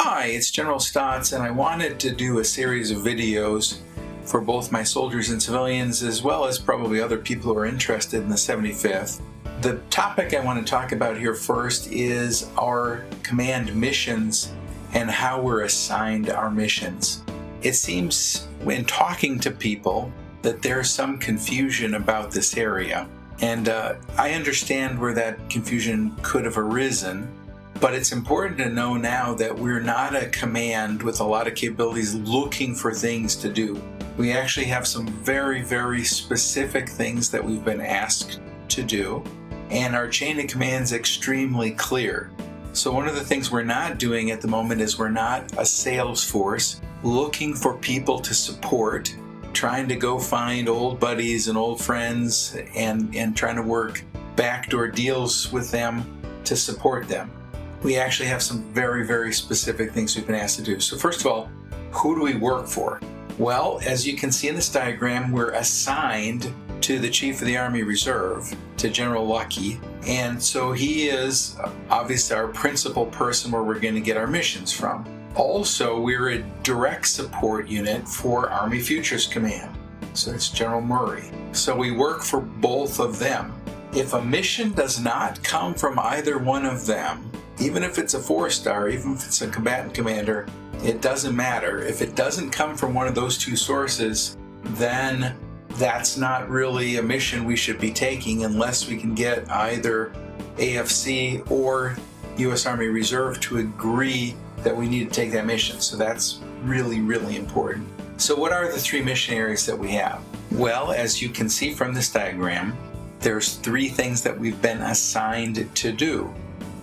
Hi, it's General Stotts, and I wanted to do a series of videos for both my soldiers and civilians, as well as probably other people who are interested in the 75th. The topic I want to talk about here first is our command missions and how we're assigned our missions. It seems when talking to people that there's some confusion about this area, and I understand where that confusion could have arisen. But it's important to know now that we're not a command with a lot of capabilities looking for things to do. We actually have some very, very specific things that we've been asked to do, and our chain of command is extremely clear. So one of the things we're not doing at the moment is we're not a sales force looking for people to support, trying to go find old buddies and old friends and trying to work backdoor deals with them to support them. We actually have some very, very specific things we've been asked to do. So first of all, who do we work for? Well, as you can see in this diagram, we're assigned to the Chief of the Army Reserve, to General Lucky. And so he is obviously our principal person where we're going to get our missions from. Also, we're a direct support unit for Army Futures Command. So it's General Murray. So we work for both of them. If a mission does not come from either one of them, even if it's a 4-star, even if it's a combatant commander, it doesn't matter. If it doesn't come from one of those two sources, then that's not really a mission we should be taking unless we can get either AFC or U.S. Army Reserve to agree that we need to take that mission. So that's really, really important. So what are the 3 mission areas that we have? Well, as you can see from this diagram, there's 3 things that we've been assigned to do.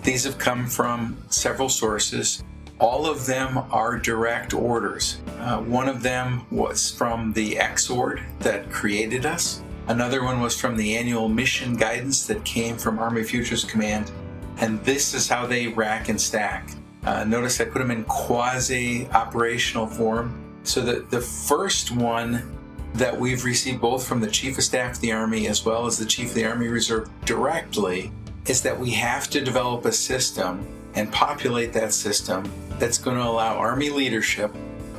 These have come from several sources. All of them are direct orders. One of them was from the XORD that created us. Another one was from the annual mission guidance that came from Army Futures Command. And this is how they rack and stack. Notice I put them in quasi-operational form. So that the first one that we've received both from the Chief of Staff of the Army as well as the Chief of the Army Reserve directly is that we have to develop a system and populate that system that's going to allow Army leadership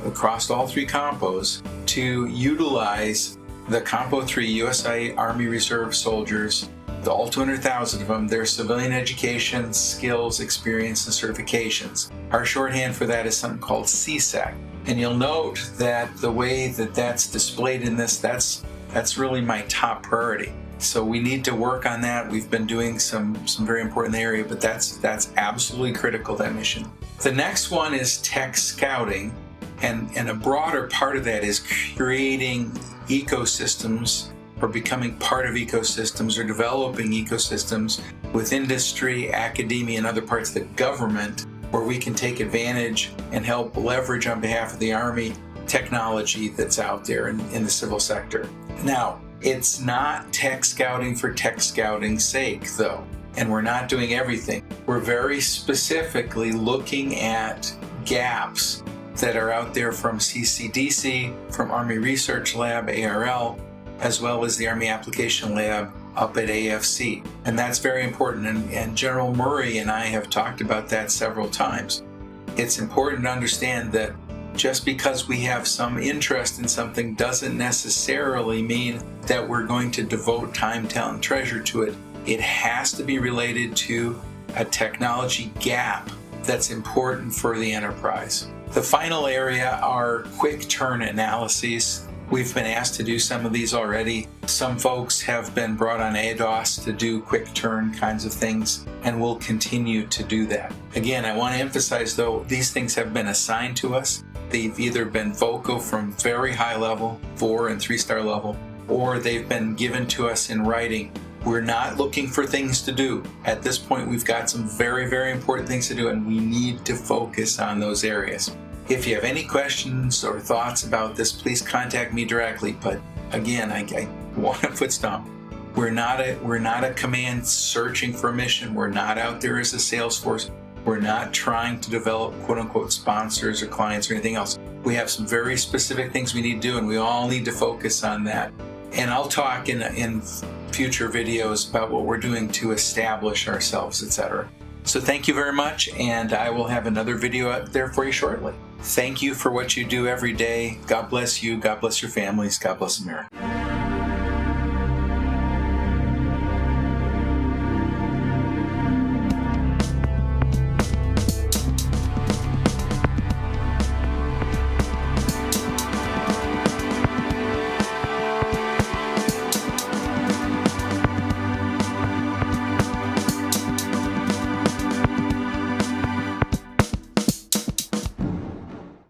across all 3 compos to utilize the Compo 3 USA Army Reserve soldiers, all 200,000 of them, their civilian education, skills, experience, and certifications. Our shorthand for that is something called CSEC. And you'll note that the way that that's displayed in this, that's really my top priority. So we need to work on that. We've been doing some very important area, but that's absolutely critical, that mission. The next one is tech scouting, and a broader part of that is creating ecosystems or becoming part of ecosystems or developing ecosystems with industry, academia, and other parts of the government where we can take advantage and help leverage on behalf of the Army technology that's out there in the civil sector. Now, it's not tech scouting for tech scouting's sake, though, and we're not doing everything. We're very specifically looking at gaps that are out there from CCDC, from Army Research Lab, ARL, as well as the Army Application Lab up at AFC. And that's very important, and General Murray and I have talked about that several times. It's important to understand that just because we have some interest in something doesn't necessarily mean that we're going to devote time, talent, treasure to it. It has to be related to a technology gap that's important for the enterprise. The final area are quick turn analyses. We've been asked to do some of these already. Some folks have been brought on ADOS to do quick turn kinds of things, and we'll continue to do that. Again, I want to emphasize, though, these things have been assigned to us. They've either been VOCO from very high level, 4 and 3-star level, or they've been given to us in writing. We're not looking for things to do. At this point, we've got some very, very important things to do, and we need to focus on those areas. If you have any questions or thoughts about this, please contact me directly. But again, I want to foot stomp. We're not a command searching for a mission. We're not out there as a sales force. We're not trying to develop quote-unquote sponsors or clients or anything else. We have some very specific things we need to do, and we all need to focus on that. And I'll talk in future videos about what we're doing to establish ourselves, etc. So thank you very much, and I will have another video out there for you shortly. Thank you for what you do every day. God bless you. God bless your families. God bless America.